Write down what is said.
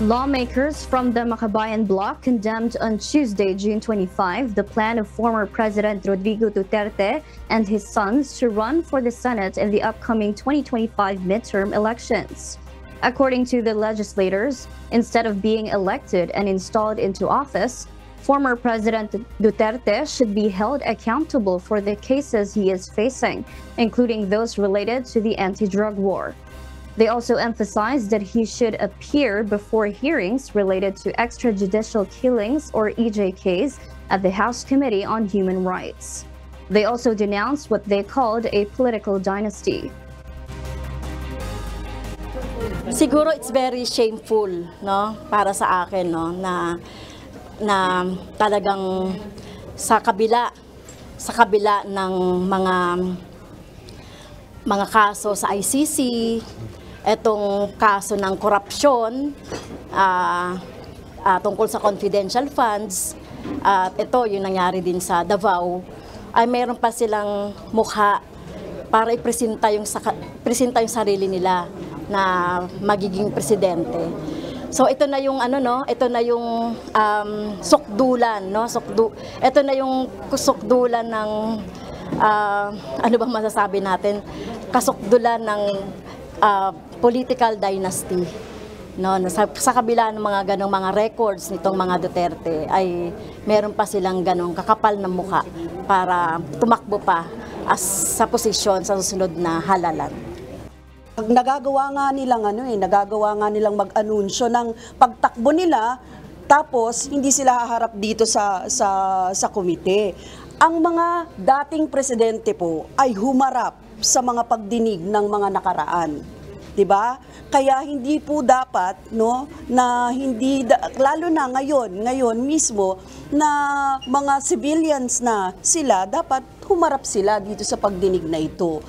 Lawmakers from the Makabayan bloc condemned on Tuesday, June 25, the plan of former President Rodrigo Duterte and his sons to run for the Senate in the upcoming 2025 midterm elections. According to the legislators, instead of being elected and installed into office, former President Duterte should be held accountable for the cases he is facing, including those related to the anti-drug war. They also emphasized that he should appear before hearings related to extrajudicial killings or EJKs at the House Committee on Human Rights. They also denounced what they called a political dynasty. Siguro it's very shameful, no, para sa akin, no, na talagang sa kabila ng mga kaso sa ICC, etong kaso ng korupsyon tungkol sa confidential funds, at ito yung nangyari din sa Davao, ay meron pa silang mukha para ipresenta yung sarili nila na magiging presidente. So ito na yung ito na yung sukdulan, no? Ito na yung sukdulan ng ano bang masasabi natin? Kasukdulan ng political dynasty, no? Sa kabila ng mga ganong mga records nitong mga Duterte, ay meron pa silang ganong kakapal na mukha para tumakbo pa sa posisyon sa susunod na halalan. Nagagawa nga nilang mag-anunsyo ng pagtakbo nila, tapos hindi sila haharap dito sa komite. Ang mga dating presidente po ay humarap sa mga pagdinig ng mga nakaraan. 'Di ba? Kaya hindi po dapat, no, na hindi lalo na ngayon mismo na mga civilians na sila, dapat humarap sila dito sa pagdinig na ito.